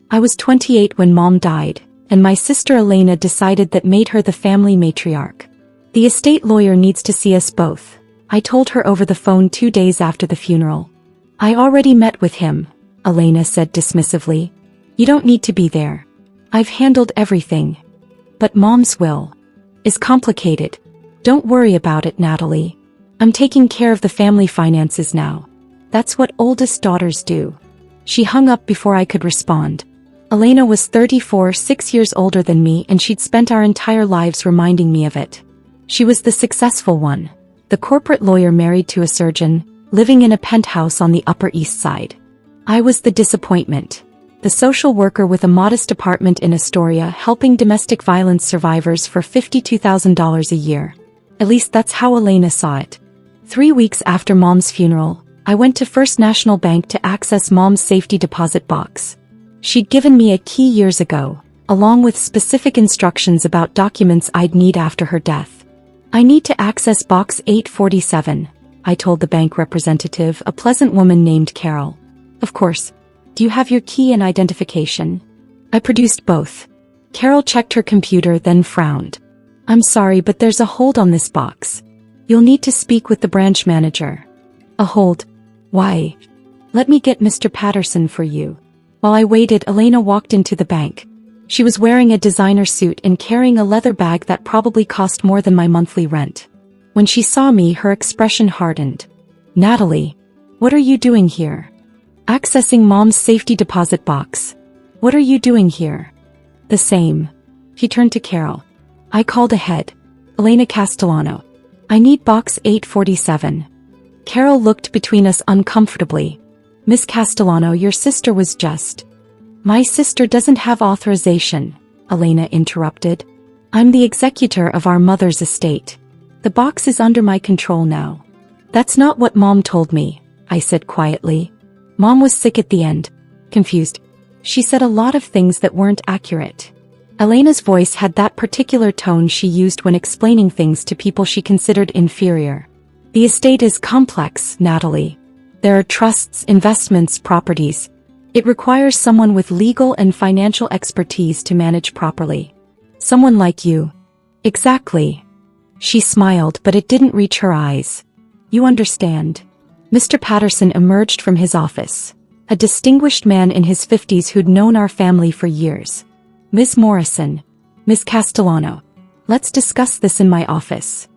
I was 28 when Mom died, and my sister Elena decided that made her the family matriarch. The estate lawyer needs to see us both, I told her over the phone 2 days after the funeral. I already met with him, Elena said dismissively. You don't need to be there. I've handled everything. But Mom's will is complicated. Don't worry about it, Natalie. I'm taking care of the family finances now. That's what oldest daughters do. She hung up before I could respond. Elena was 34, 6 years older than me, and she'd spent our entire lives reminding me of it. She was the successful one, the corporate lawyer married to a surgeon, living in a penthouse on the Upper East Side. I was the disappointment, the social worker with a modest apartment in Astoria helping domestic violence survivors for $52,000 a year. At least that's how Elena saw it. 3 weeks after Mom's funeral, I went to First National Bank to access Mom's safety deposit box. She'd given me a key years ago, along with specific instructions about documents I'd need after her death. I need to access Box 847, I told the bank representative, a pleasant woman named Carol. Of course. Do you have your key and identification? I produced both. Carol checked her computer, then frowned. I'm sorry, but there's a hold on this box. You'll need to speak with the branch manager. A hold? Why? Let me get Mr. Patterson for you. While I waited, Elena walked into the bank. She was wearing a designer suit and carrying a leather bag that probably cost more than my monthly rent. When she saw me, her expression hardened. Natalie, what are you doing here? Accessing Mom's safety deposit box. What are you doing here? The same. He turned to Carol. I called ahead. Elena Castellano. I need Box 847. Carol looked between us uncomfortably. Miss Castellano, your sister was just... My sister doesn't have authorization, Elena interrupted. I'm the executor of our mother's estate. The box is under my control now. That's not what Mom told me, I said quietly. Mom was sick at the end. Confused. She said a lot of things that weren't accurate. Elena's voice had that particular tone she used when explaining things to people she considered inferior. The estate is complex, Natalie. There are trusts, investments, properties. It requires someone with legal and financial expertise to manage properly. Someone like you. Exactly. She smiled, but it didn't reach her eyes. You understand. Mr. Patterson emerged from his office. A distinguished man in his 50s who'd known our family for years. Miss Morrison. Miss Castellano. Let's discuss this in my office.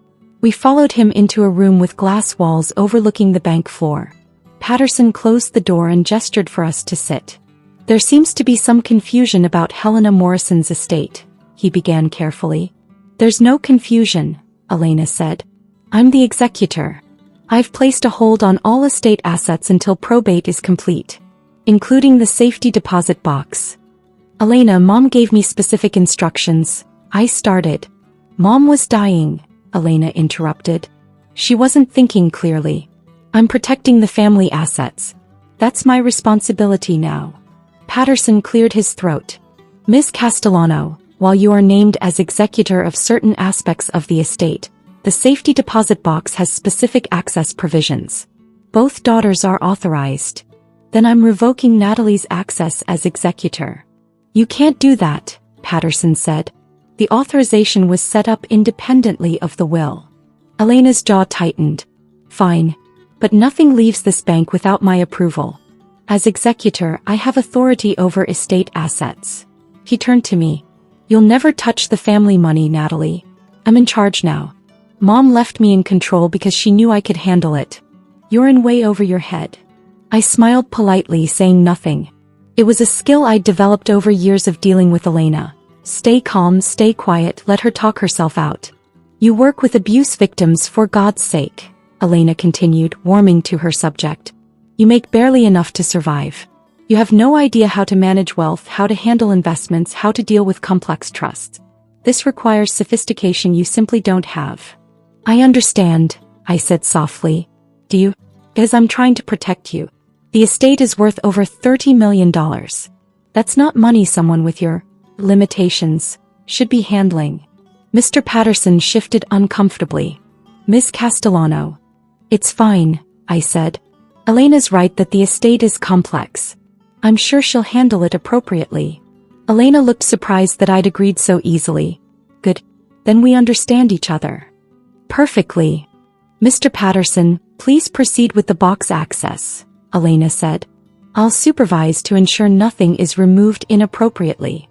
We followed him into a room with glass walls overlooking the bank floor. Patterson closed the door and gestured for us to sit. There seems to be some confusion about Helena Morrison's estate, he began carefully. There's no confusion, Elena said. I'm the executor. I've placed a hold on all estate assets until probate is complete, including the safety deposit box. Elena, Mom gave me specific instructions. I started. Mom was dying, Elena interrupted. She wasn't thinking clearly. I'm protecting the family assets. That's my responsibility now. Patterson cleared his throat. Miss Castellano, while you are named as executor of certain aspects of the estate, the safety deposit box has specific access provisions. Both daughters are authorized. Then I'm revoking Natalie's access as executor. You can't do that, Patterson said. The authorization was set up independently of the will. Elena's jaw tightened. Fine. But nothing leaves this bank without my approval. As executor, I have authority over estate assets. He turned to me. You'll never touch the family money, Natalie. I'm in charge now. Mom left me in control because she knew I could handle it. You're in way over your head. I smiled politely, saying nothing. It was a skill I'd developed over years of dealing with Elena. Stay calm, stay quiet, let her talk herself out. You work with abuse victims, for God's sake. Elena continued, warming to her subject. You make barely enough to survive. You have no idea how to manage wealth, how to handle investments, how to deal with complex trusts. This requires sophistication you simply don't have. I understand, I said softly. Do you? Because I'm trying to protect you. The estate is worth over $30 million. That's not money someone with your limitations should be handling. Mr. Patterson shifted uncomfortably. Miss Castellano. It's fine, I said. Elena's right that the estate is complex. I'm sure she'll handle it appropriately. Elena looked surprised that I'd agreed so easily. Good. Then we understand each other. Perfectly. Mr. Patterson, please proceed with the box access, Elena said. I'll supervise to ensure nothing is removed inappropriately.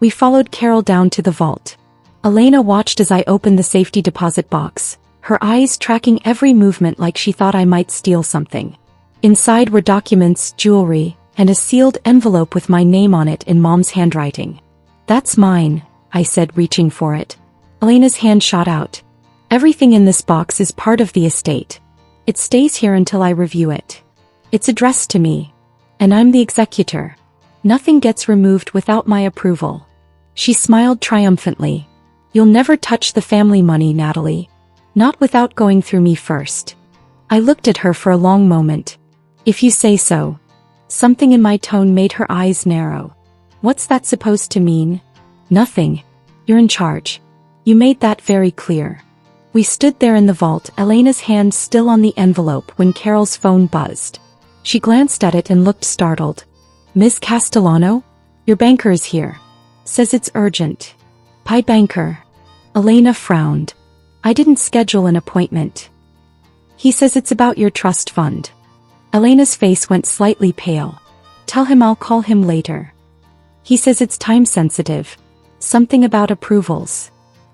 We followed Carol down to the vault. Elena watched as I opened the safety deposit box, her eyes tracking every movement like she thought I might steal something. Inside were documents, jewelry, and a sealed envelope with my name on it in Mom's handwriting. That's mine, I said, reaching for it. Elena's hand shot out. Everything in this box is part of the estate. It stays here until I review it. It's addressed to me. And I'm the executor. Nothing gets removed without my approval. She smiled triumphantly. You'll never touch the family money, Natalie. Not without going through me first. I looked at her for a long moment. If you say so. Something in my tone made her eyes narrow. What's that supposed to mean? Nothing. You're in charge. You made that very clear. We stood there in the vault, Elena's hand still on the envelope, when Carol's phone buzzed. She glanced at it and looked startled. Ms. Castellano? Your banker is here. Says it's urgent. Pi banker. Elena frowned. I didn't schedule an appointment. He says it's about your trust fund. Elena's face went slightly pale. Tell him I'll call him later. He says it's time sensitive. Something about approvals.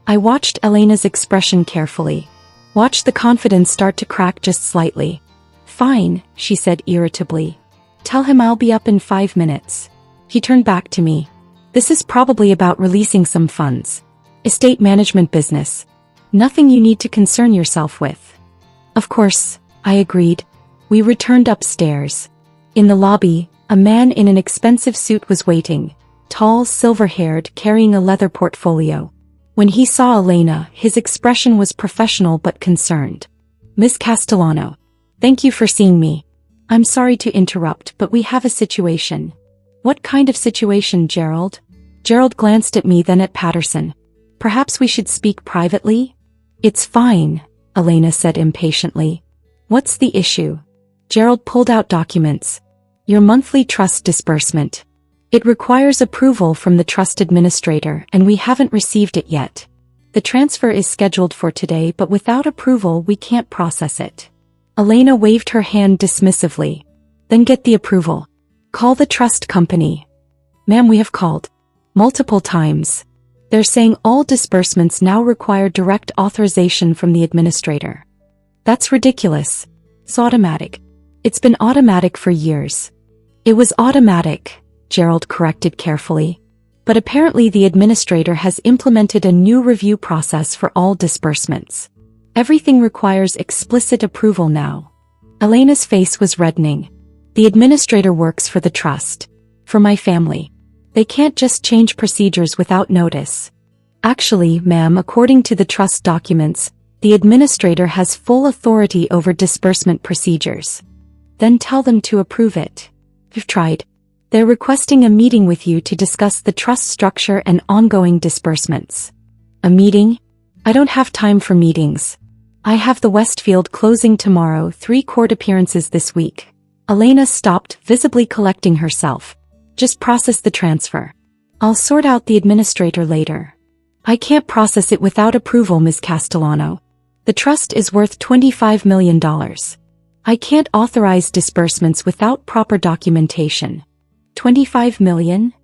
I watched Elena's expression carefully. Watched the confidence start to crack just slightly. Fine, she said irritably. Tell him I'll be up in 5 minutes. He turned back to me. This is probably about releasing some funds. Estate management business. Nothing you need to concern yourself with. Of course, I agreed. We returned upstairs. In the lobby, a man in an expensive suit was waiting. Tall, silver-haired, carrying a leather portfolio. When he saw Elena, his expression was professional but concerned. Miss Castellano. Thank you for seeing me. I'm sorry to interrupt, but we have a situation. What kind of situation, Gerald? Gerald glanced at me, then at Patterson. Perhaps we should speak privately? It's fine, Elena said impatiently. What's the issue? Gerald pulled out documents. Your monthly trust disbursement. It requires approval from the trust administrator, and we haven't received it yet. The transfer is scheduled for today, but without approval we can't process it. Elena waved her hand dismissively. Then get the approval. Call the trust company. Ma'am, we have called. Multiple times. They're saying all disbursements now require direct authorization from the administrator. That's ridiculous. It's automatic. It's been automatic for years. It was automatic, Gerald corrected carefully. But apparently the administrator has implemented a new review process for all disbursements. Everything requires explicit approval now. Elena's face was reddening. The administrator works for the trust. For my family. They can't just change procedures without notice. Actually, ma'am, according to the trust documents, the administrator has full authority over disbursement procedures. Then tell them to approve it. We've tried. They're requesting a meeting with you to discuss the trust structure and ongoing disbursements. A meeting? I don't have time for meetings. I have the Westfield closing tomorrow, 3 court appearances this week. Elena stopped, visibly collecting herself. Just process the transfer. I'll sort out the administrator later. I can't process it without approval, Ms. Castellano. The trust is worth $25 million. I can't authorize disbursements without proper documentation. 25 million?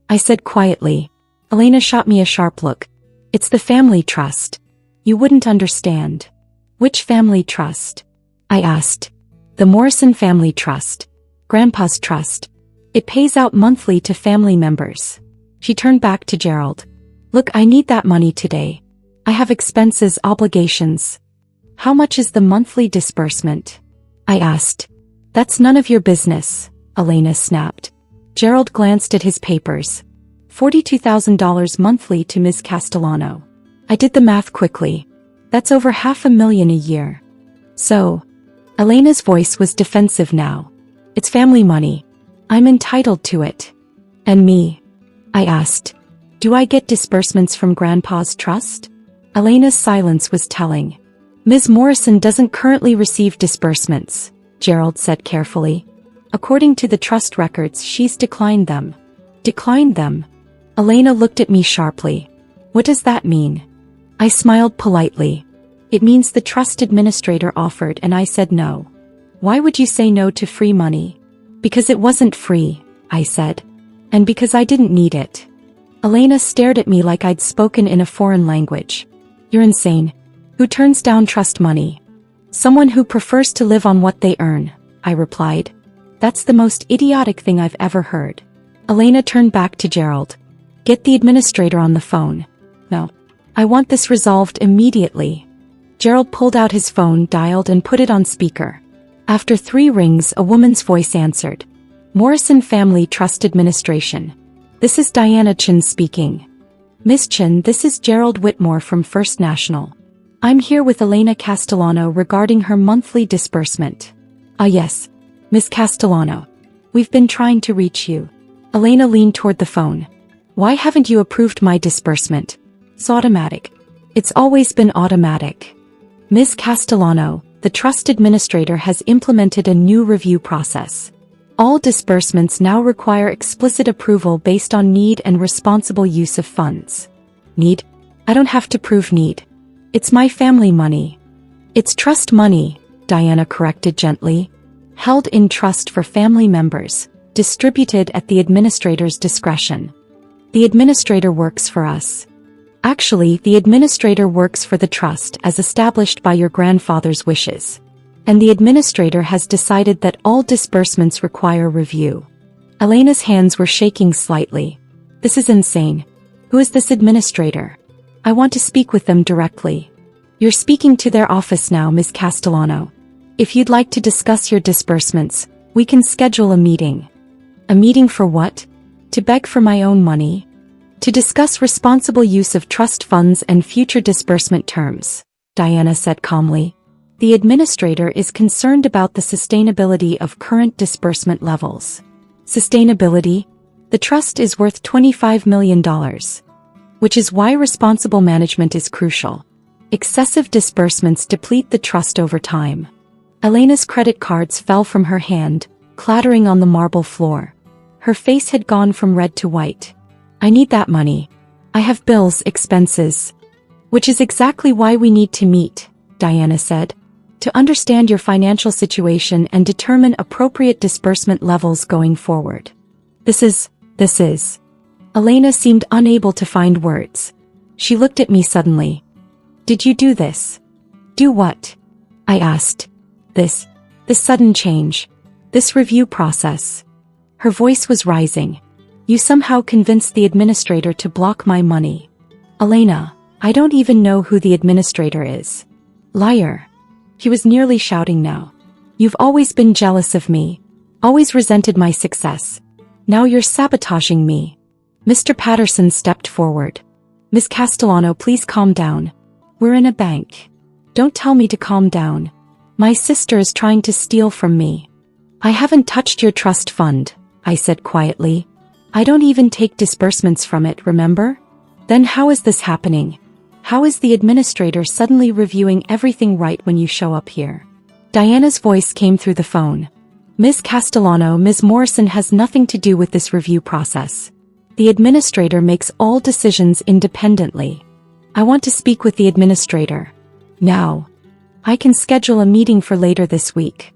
I said quietly. Elena shot me a sharp look. It's the family trust. You wouldn't understand. Which family trust? I asked. The Morrison Family Trust. Grandpa's trust. It pays out monthly to family members. She turned back to Gerald. Look, I need that money today. I have expenses, obligations. How much is the monthly disbursement? I asked. That's none of your business, Elena snapped. Gerald glanced at his papers. $42,000 monthly to Ms. Castellano. I did the math quickly. That's over $500,000 a year. So, Elena's voice was defensive now. It's family money. I'm entitled to it. And me? I asked. Do I get disbursements from Grandpa's trust? Elena's silence was telling. Ms. Morrison doesn't currently receive disbursements, Gerald said carefully. According to the trust records, she's declined them. Declined them? Elena looked at me sharply. What does that mean? I smiled politely. It means the trust administrator offered and I said no. Why would you say no to free money? Because it wasn't free, I said. And because I didn't need it. Elena stared at me like I'd spoken in a foreign language. You're insane. Who turns down trust money? Someone who prefers to live on what they earn, I replied. That's the most idiotic thing I've ever heard. Elena turned back to Gerald. Get the administrator on the phone. No. I want this resolved immediately. Gerald pulled out his phone, dialed and put it on speaker. After 3 rings, a woman's voice answered. Morrison Family Trust Administration. This is Diana Chin speaking. Miss Chin, this is Gerald Whitmore from First National. I'm here with Elena Castellano regarding her monthly disbursement. Ah yes, Miss Castellano. We've been trying to reach you. Elena leaned toward the phone. Why haven't you approved my disbursement? It's automatic. It's always been automatic. Ms. Castellano, the trust administrator has implemented a new review process. All disbursements now require explicit approval based on need and responsible use of funds. Need? I don't have to prove need. It's my family money. It's trust money, Diana corrected gently. Held in trust for family members, distributed at the administrator's discretion. The administrator works for us. Actually, the administrator works for the trust as established by your grandfather's wishes. And the administrator has decided that all disbursements require review. Elena's hands were shaking slightly. This is insane. Who is this administrator? I want to speak with them directly. You're speaking to their office now, Ms. Castellano. If you'd like to discuss your disbursements, we can schedule a meeting. A meeting for what? To beg for my own money? To discuss responsible use of trust funds and future disbursement terms, Diana said calmly. The administrator is concerned about the sustainability of current disbursement levels. Sustainability? The trust is worth $25 million. Which is why responsible management is crucial. Excessive disbursements deplete the trust over time. Elena's credit cards fell from her hand, clattering on the marble floor. Her face had gone from red to white. I need that money. I have bills, expenses. Which is exactly why we need to meet, Diana said. To understand your financial situation and determine appropriate disbursement levels going forward. This is. Elena seemed unable to find words. She looked at me suddenly. Did you do this? Do what? I asked. This sudden change. This review process. Her voice was rising. You somehow convinced the administrator to block my money. Elena, I don't even know who the administrator is. Liar. He was nearly shouting now. You've always been jealous of me. Always resented my success. Now you're sabotaging me. Mr. Patterson stepped forward. Miss Castellano, please calm down. We're in a bank. Don't tell me to calm down. My sister is trying to steal from me. I haven't touched your trust fund, I said quietly. I don't even take disbursements from it, remember? Then how is this happening? How is the administrator suddenly reviewing everything right when you show up here? Diana's voice came through the phone. Ms. Castellano, Ms. Morrison has nothing to do with this review process. The administrator makes all decisions independently. I want to speak with the administrator. Now. I can schedule a meeting for later this week.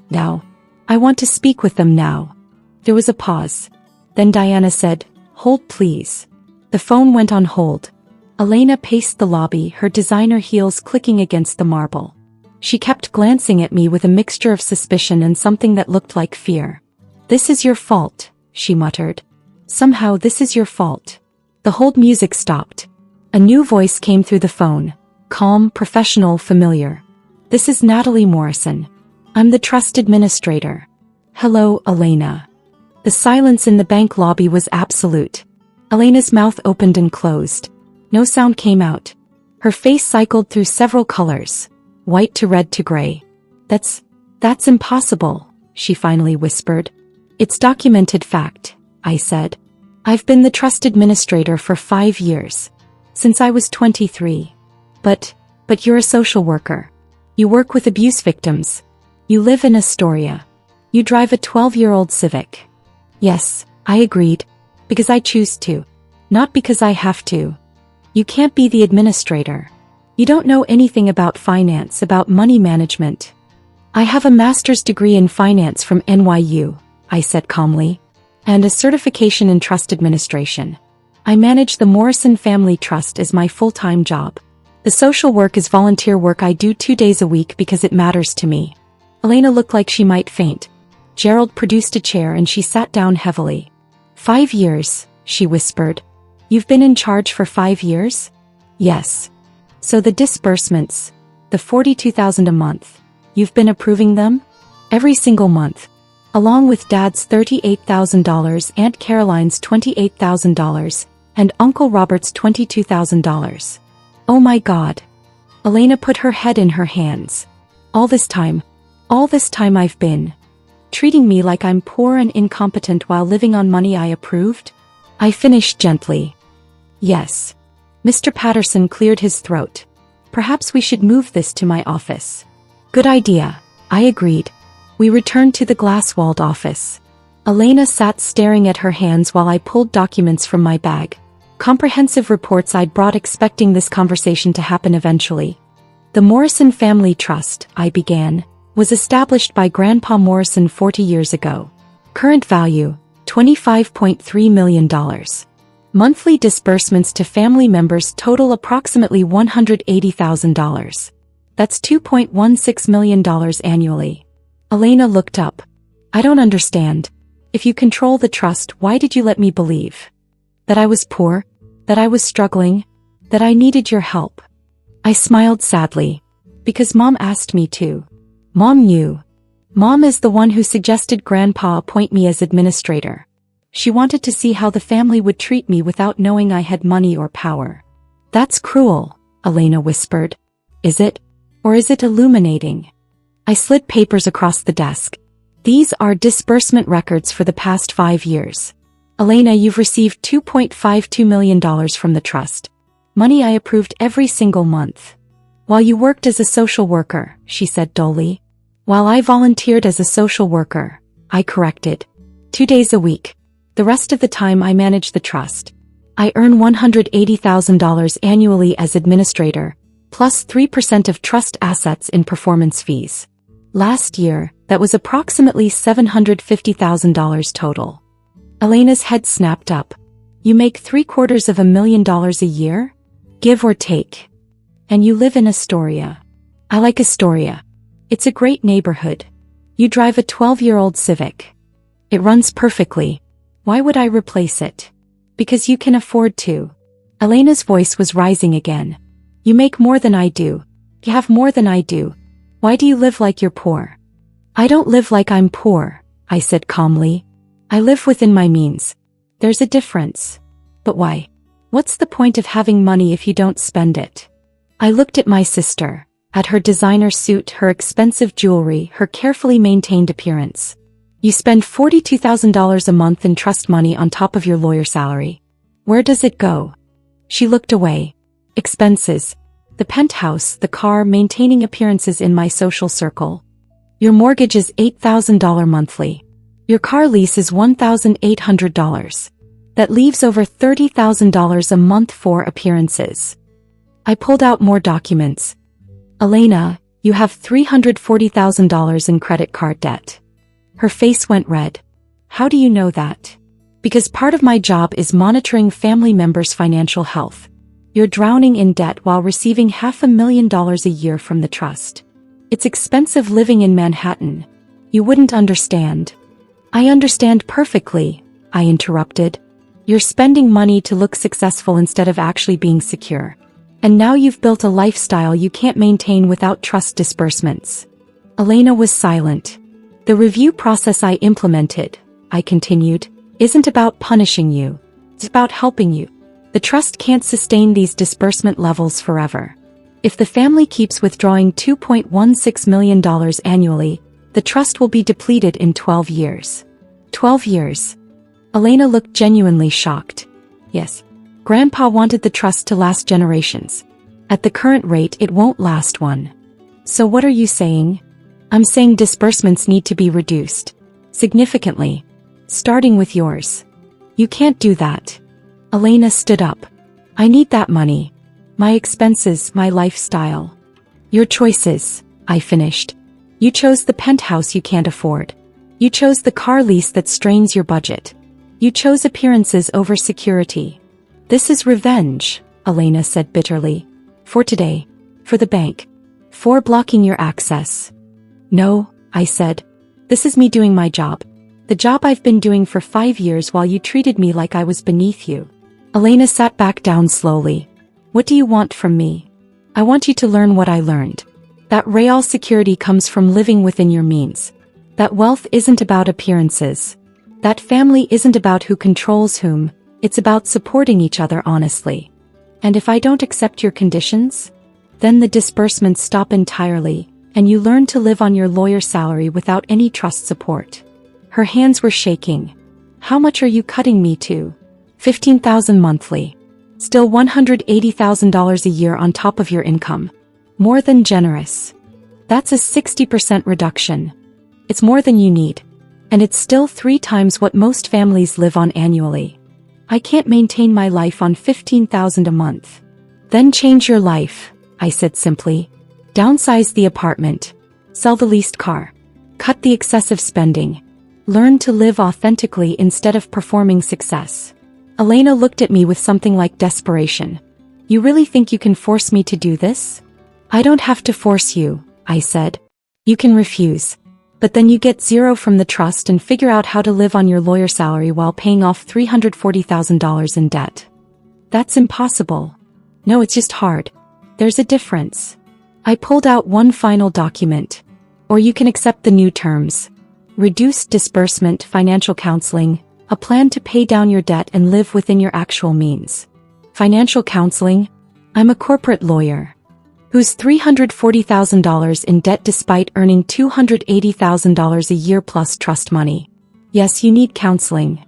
Now. I want to speak with them now. There was a pause. Then Diana said, Hold please. The phone went on hold. Elena paced the lobby, her designer heels clicking against the marble. She kept glancing at me with a mixture of suspicion and something that looked like fear. This is your fault, she muttered. Somehow this is your fault. The hold music stopped. A new voice came through the phone. Calm, professional, familiar. This is Natalie Morrison. I'm the trust administrator. Hello, Elena. The silence in the bank lobby was absolute. Elena's mouth opened and closed. No sound came out. Her face cycled through several colors. White to red to gray. That's impossible, she finally whispered. It's documented fact, I said. I've been the trust administrator for 5 years. Since I was 23. But you're a social worker. You work with abuse victims. You live in Astoria. You drive a 12-year-old Civic. Yes, I agreed. Because I choose to. Not because I have to. You can't be the administrator. You don't know anything about finance, about money management. I have a master's degree in finance from NYU, I said calmly. And a certification in trust administration. I manage the Morrison Family Trust as my full-time job. The social work is volunteer work I do 2 days a week because it matters to me. Elena looked like she might faint. Gerald produced a chair and she sat down heavily. 5 years, she whispered. You've been in charge for 5 years? Yes. So the disbursements, the $42,000 a month, you've been approving them? Every single month. Along with Dad's $38,000, Aunt Caroline's $28,000, and Uncle Robert's $22,000. Oh my God. Elena put her head in her hands. All this time I've been treating me like I'm poor and incompetent while living on money I approved? I finished gently. Yes. Mr. Patterson cleared his throat. Perhaps we should move this to my office. Good idea, I agreed. We returned to the glass-walled office. Elena sat staring at her hands while I pulled documents from my bag. Comprehensive reports I'd brought expecting this conversation to happen eventually. The Morrison Family Trust, I began, was established by Grandpa Morrison 40 years ago. Current value, $25.3 million. Monthly disbursements to family members total approximately $180,000. That's $2.16 million annually. Elena looked up. I don't understand. If you control the trust, why did you let me believe that I was poor, that I was struggling, that I needed your help? I smiled sadly. Because Mom asked me to. Mom knew. Mom is the one who suggested Grandpa appoint me as administrator. She wanted to see how the family would treat me without knowing I had money or power. That's cruel, Elena whispered. Is it? Or is it illuminating? I slid papers across the desk. These are disbursement records for the past 5 years. Elena, you've received $2.52 million from the trust. Money I approved every single month. While you worked as a social worker, she said dully. While I volunteered as a social worker, I corrected. 2 days a week. The rest of the time I manage the trust. I earn $180,000 annually as administrator, plus 3% of trust assets in performance fees. Last year, that was approximately $750,000 total. Elena's head snapped up. You make $750,000 a year? Give or take. And you live in Astoria. I like Astoria. It's a great neighborhood. You drive a 12-year-old Civic. It runs perfectly. Why would I replace it? Because you can afford to. Elena's voice was rising again. You make more than I do. You have more than I do. Why do you live like you're poor? I don't live like I'm poor, I said calmly. I live within my means. There's a difference. But why? What's the point of having money if you don't spend it? I looked at my sister, at her designer suit, her expensive jewelry, her carefully maintained appearance. You spend $42,000 a month in trust money on top of your lawyer salary. Where does it go? She looked away. Expenses. The penthouse, the car, maintaining appearances in my social circle. Your mortgage is $8,000 monthly. Your car lease is $1,800. That leaves over $30,000 a month for appearances. I pulled out more documents. Elena, you have $340,000 in credit card debt. Her face went red. How do you know that? Because part of my job is monitoring family members' financial health. You're drowning in debt while receiving $500,000 a year from the trust. It's expensive living in Manhattan. You wouldn't understand. I understand perfectly, I interrupted. You're spending money to look successful instead of actually being secure. And now you've built a lifestyle you can't maintain without trust disbursements. Elena was silent. The review process I implemented, I continued, isn't about punishing you. It's about helping you. The trust can't sustain these disbursement levels forever. If the family keeps withdrawing $2.16 million annually, the trust will be depleted in 12 years. 12 years. Elena looked genuinely shocked. Yes. Grandpa wanted the trust to last generations. At the current rate, it won't last one. So what are you saying? I'm saying disbursements need to be reduced. Significantly. Starting with yours. You can't do that. Elena stood up. I need that money. My expenses, my lifestyle. Your choices, I finished. You chose the penthouse you can't afford. You chose the car lease that strains your budget. You chose appearances over security. This is revenge, Elena said bitterly. For today. For the bank. For blocking your access. No, I said. This is me doing my job. The job I've been doing for 5 years while you treated me like I was beneath you. Elena sat back down slowly. What do you want from me? I want you to learn what I learned. That real security comes from living within your means. That wealth isn't about appearances. That family isn't about who controls whom, it's about supporting each other honestly. And if I don't accept your conditions? Then the disbursements stop entirely, and you learn to live on your lawyer salary without any trust support. Her hands were shaking. How much are you cutting me to? $15,000 monthly. Still $180,000 a year on top of your income. More than generous. That's a 60% reduction. It's more than you need. And it's still 3 times what most families live on annually. I can't maintain my life on $15,000 a month. Then change your life, I said simply. Downsize the apartment. Sell the leased car. Cut the excessive spending. Learn to live authentically instead of performing success. Elena looked at me with something like desperation. You really think you can force me to do this? I don't have to force you, I said. You can refuse. But then you get zero from the trust and figure out how to live on your lawyer salary while paying off $340,000 in debt. That's impossible. No, it's just hard. There's a difference. I pulled out one final document. Or you can accept the new terms. Reduced disbursement, financial counseling, a plan to pay down your debt and live within your actual means. Financial counseling? I'm a corporate lawyer. Who's $340,000 in debt despite earning $280,000 a year plus trust money. Yes, you need counseling.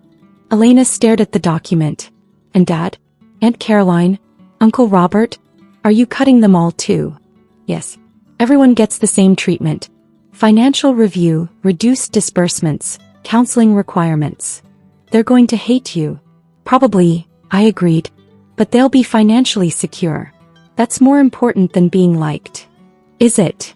Elena stared at the document. And Dad? Aunt Caroline? Uncle Robert? Are you cutting them all too? Yes. Everyone gets the same treatment. Financial review, reduced disbursements, counseling requirements. They're going to hate you. Probably, I agreed. But they'll be financially secure. That's more important than being liked. Is it?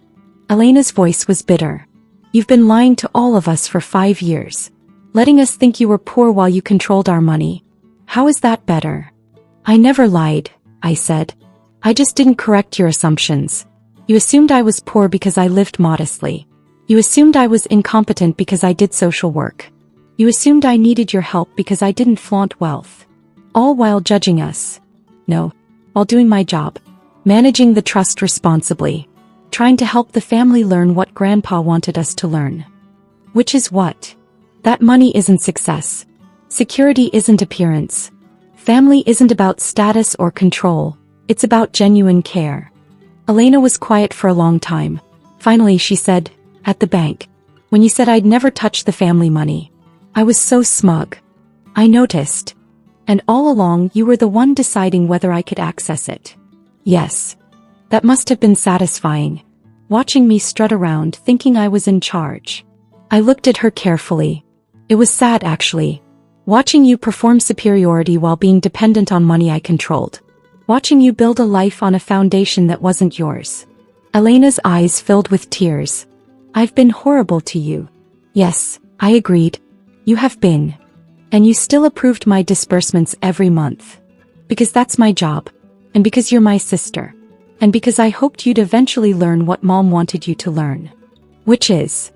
Elena's voice was bitter. You've been lying to all of us for 5 years. Letting us think you were poor while you controlled our money. How is that better? I never lied, I said. I just didn't correct your assumptions. You assumed I was poor because I lived modestly. You assumed I was incompetent because I did social work. You assumed I needed your help because I didn't flaunt wealth. All while judging us. No, while doing my job. Managing the trust responsibly. Trying to help the family learn what Grandpa wanted us to learn. Which is what? That money isn't success. Security isn't appearance. Family isn't about status or control. It's about genuine care. Elena was quiet for a long time. Finally she said, at the bank. When you said I'd never touch the family money. I was so smug. I noticed. And all along you were the one deciding whether I could access it. Yes. That must have been satisfying. Watching me strut around thinking I was in charge. I looked at her carefully. It was sad actually. Watching you perform superiority while being dependent on money I controlled. Watching you build a life on a foundation that wasn't yours. Elena's eyes filled with tears. I've been horrible to you. Yes, I agreed. You have been. And you still approved my disbursements every month. Because that's my job. And because you're my sister. And because I hoped you'd eventually learn what Mom wanted you to learn. Which is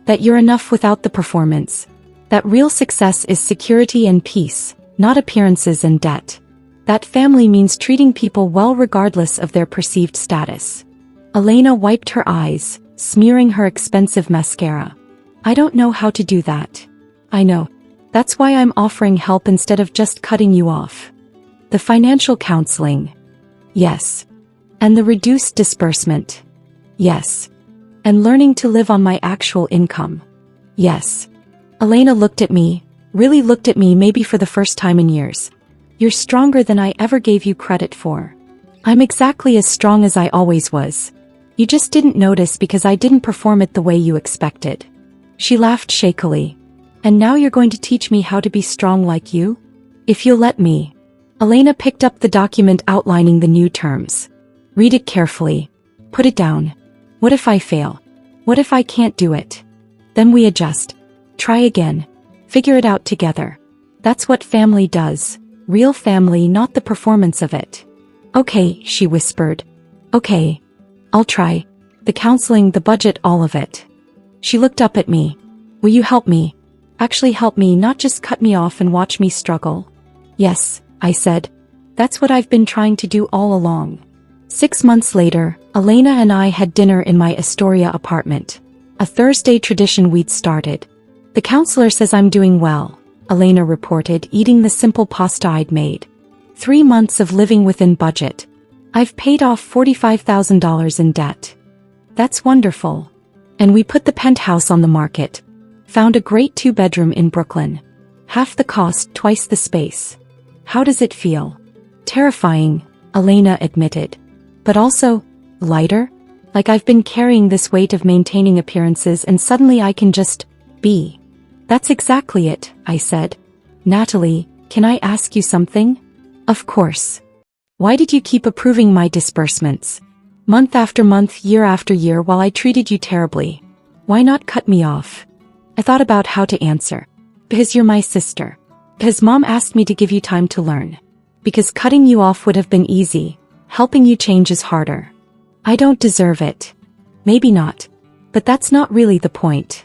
that you're enough without the performance. That real success is security and peace, not appearances and debt. That family means treating people well regardless of their perceived status. Elena wiped her eyes, smearing her expensive mascara. I don't know how to do that. I know. That's why I'm offering help instead of just cutting you off. The financial counseling. Yes. And the reduced disbursement. Yes. And learning to live on my actual income. Yes. Elena looked at me, really looked at me maybe for the first time in years. You're stronger than I ever gave you credit for. I'm exactly as strong as I always was. You just didn't notice because I didn't perform it the way you expected. She laughed shakily. And now you're going to teach me how to be strong like you? If you'll let me. Elena picked up the document outlining the new terms. Read it carefully. Put it down. What if I fail? What if I can't do it? Then we adjust. Try again. Figure it out together. That's what family does. Real family, not the performance of it. Okay, she whispered. Okay. I'll try. The counseling, the budget, all of it. She looked up at me. Will you help me? Actually help me, not just cut me off and watch me struggle. Yes, I said. That's what I've been trying to do all along. 6 months later, Elena and I had dinner in my Astoria apartment. A Thursday tradition we'd started. The counselor says I'm doing well, Elena reported, eating the simple pasta I'd made. 3 months of living within budget. I've paid off $45,000 in debt. That's wonderful. And we put the penthouse on the market. Found a great 2-bedroom in Brooklyn. Half the cost, twice the space. How does it feel? Terrifying, Elena admitted. But also, lighter? Like I've been carrying this weight of maintaining appearances and suddenly I can just be. That's exactly it, I said. Natalie, can I ask you something? Of course. Why did you keep approving my disbursements? Month after month, year after year, while I treated you terribly. Why not cut me off? I thought about how to answer. Because you're my sister. Because Mom asked me to give you time to learn. Because cutting you off would have been easy. Helping you change is harder. I don't deserve it. Maybe not. But that's not really the point.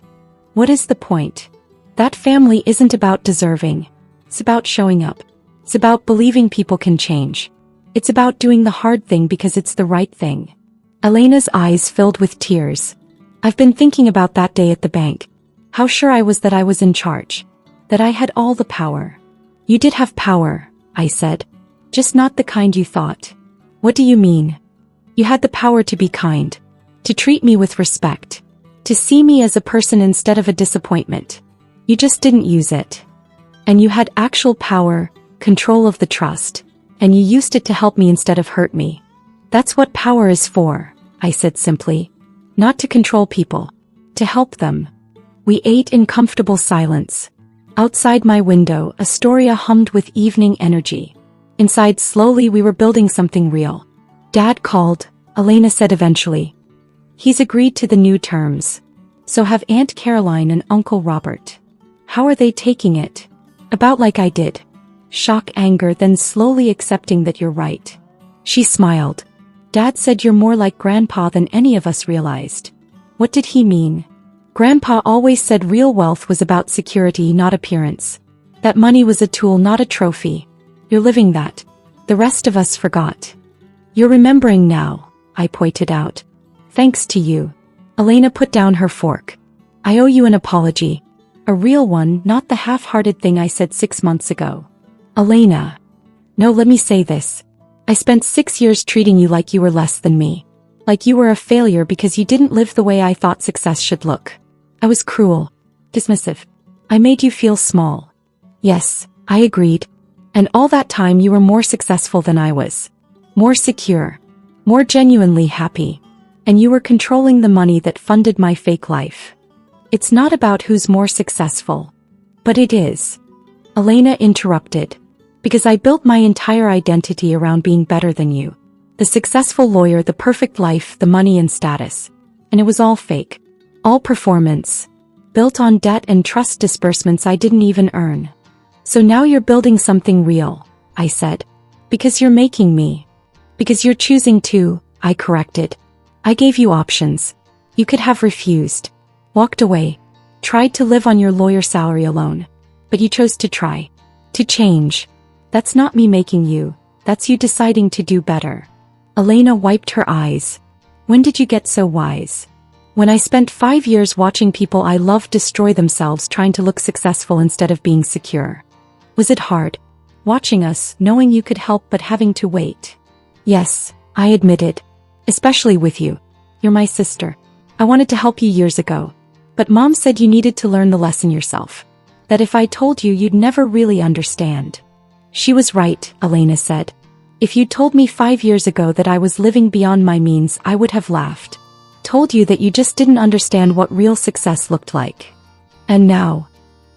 What is the point? That family isn't about deserving. It's about showing up. It's about believing people can change. It's about doing the hard thing because it's the right thing. Elena's eyes filled with tears. I've been thinking about that day at the bank. How sure I was that I was in charge. That I had all the power. You did have power, I said. Just not the kind you thought. What do you mean? You had the power to be kind. To treat me with respect. To see me as a person instead of a disappointment. You just didn't use it. And you had actual power, control of the trust. And you used it to help me instead of hurt me. That's what power is for, I said simply. Not to control people. To help them. We ate in comfortable silence. Outside my window, Astoria hummed with evening energy. Inside, slowly, we were building something real. Dad called, Elena said eventually. He's agreed to the new terms. So have Aunt Caroline and Uncle Robert. How are they taking it? About like I did. Shock, anger, then slowly accepting that you're right. She smiled. Dad said you're more like Grandpa than any of us realized. What did he mean? Grandpa always said real wealth was about security, not appearance. That money was a tool, not a trophy. You're living that. The rest of us forgot. You're remembering now, I pointed out. Thanks to you. Elena put down her fork. I owe you an apology. A real one, not the half-hearted thing I said 6 months ago. Elena. No, let me say this. I spent 6 years treating you like you were less than me. Like you were a failure because you didn't live the way I thought success should look. I was cruel. Dismissive. I made you feel small. Yes, I agreed. And all that time you were more successful than I was. More secure. More genuinely happy. And you were controlling the money that funded my fake life. It's not about who's more successful. But it is. Elena interrupted. Because I built my entire identity around being better than you. The successful lawyer, the perfect life, the money and status. And it was all fake. All performance. Built on debt and trust disbursements I didn't even earn. So now you're building something real, I said. Because you're making me. Because you're choosing to, I corrected. I gave you options. You could have refused. Walked away. Tried to live on your lawyer salary alone. But you chose to try. To change. That's not me making you. That's you deciding to do better. Elena wiped her eyes. When did you get so wise? When I spent 5 years watching people I loved destroy themselves trying to look successful instead of being secure. Was it hard? Watching us, knowing you could help but having to wait. Yes, I admitted. Especially with you. You're my sister. I wanted to help you years ago. But Mom said you needed to learn the lesson yourself. That if I told you, you'd never really understand. She was right, Elena said. If you'd told me 5 years ago that I was living beyond my means, I would have laughed. Told you that you just didn't understand what real success looked like. And now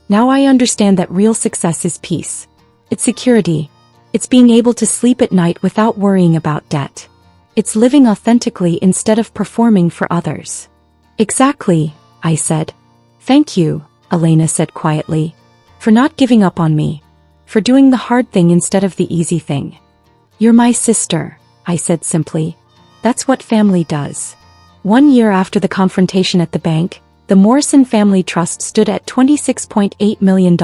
I understand that real success is peace. It's security. It's being able to sleep at night without worrying about debt. It's living authentically instead of performing for others. Exactly, I said. Thank you, Elena said quietly, for not giving up on me, for doing the hard thing instead of the easy thing. You're my sister, I said simply. That's what family does. 1 year after the confrontation at the bank, the Morrison Family Trust stood at $26.8 million,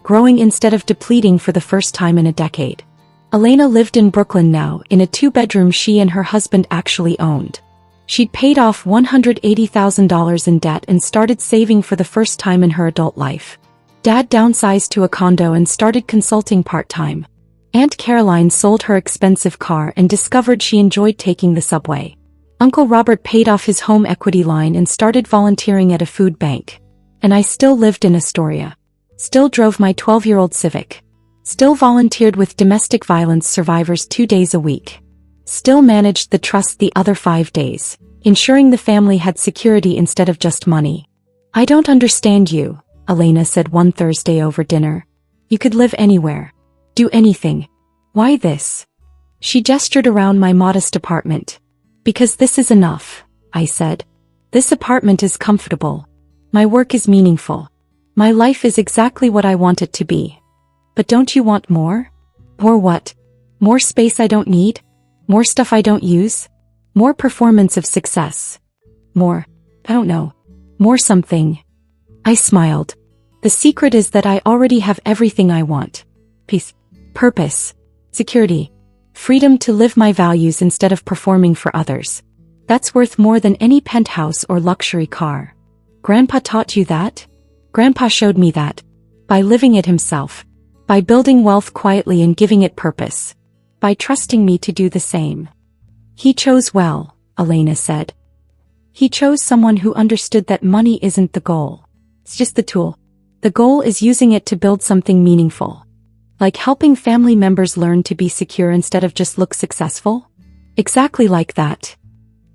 growing instead of depleting for the first time in a decade. Elena lived in Brooklyn now in a 2-bedroom she and her husband actually owned. She'd paid off $180,000 in debt and started saving for the first time in her adult life. Dad downsized to a condo and started consulting part-time. Aunt Caroline sold her expensive car and discovered she enjoyed taking the subway. Uncle Robert paid off his home equity line and started volunteering at a food bank. And I still lived in Astoria. Still drove my 12-year-old Civic. Still volunteered with domestic violence survivors 2 days a week. Still managed the trust the other 5 days, ensuring the family had security instead of just money. I don't understand you, Elena said one Thursday over dinner. You could live anywhere. Do anything. Why this? She gestured around my modest apartment. Because this is enough, I said. This apartment is comfortable. My work is meaningful. My life is exactly what I want it to be. But don't you want more? More what? More space I don't need? More stuff I don't use? More performance of success? More, I don't know. More something. I smiled. The secret is that I already have everything I want. Peace, purpose, security, freedom to live my values instead of performing for others. That's worth more than any penthouse or luxury car. Grandpa taught you that? Grandpa showed me that. By living it himself. By building wealth quietly and giving it purpose. By trusting me to do the same. He chose well, Elena said. He chose someone who understood that money isn't the goal. It's just the tool. The goal is using it to build something meaningful. Like helping family members learn to be secure instead of just look successful? Exactly like that.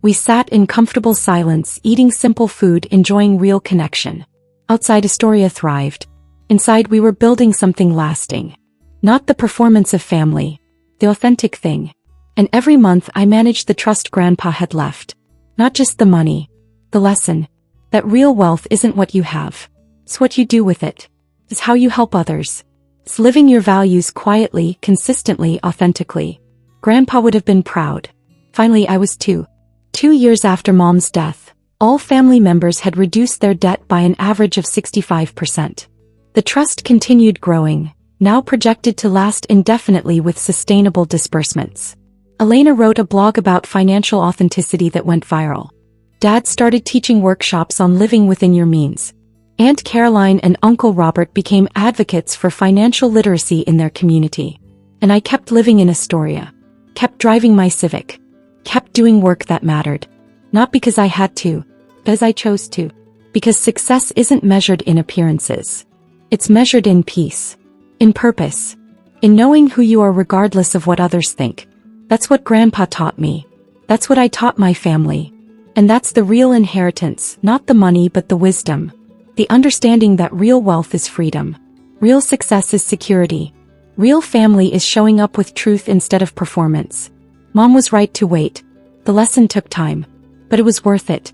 We sat in comfortable silence, eating simple food, enjoying real connection. Outside Astoria thrived. Inside we were building something lasting. Not the performance of family. The authentic thing. And every month I managed the trust Grandpa had left. Not just the money. The lesson. That real wealth isn't what you have. It's what you do with it. It's how you help others. It's living your values quietly, consistently, authentically. Grandpa would have been proud. Finally I was 2 years after Mom's death. All family members had reduced their debt by an average of 65%. The trust continued growing, now projected to last indefinitely with sustainable disbursements. Elena wrote a blog about financial authenticity that went viral. Dad started teaching workshops on living within your means. Aunt Caroline and Uncle Robert became advocates for financial literacy in their community. And I kept living in Astoria. Kept driving my Civic. Kept doing work that mattered. Not because I had to, but as I chose to. Because success isn't measured in appearances. It's measured in peace. In purpose. In knowing who you are regardless of what others think. That's what Grandpa taught me. That's what I taught my family. And that's the real inheritance, not the money but the wisdom. The understanding that real wealth is freedom. Real success is security. Real family is showing up with truth instead of performance. Mom was right to wait. The lesson took time. But it was worth it.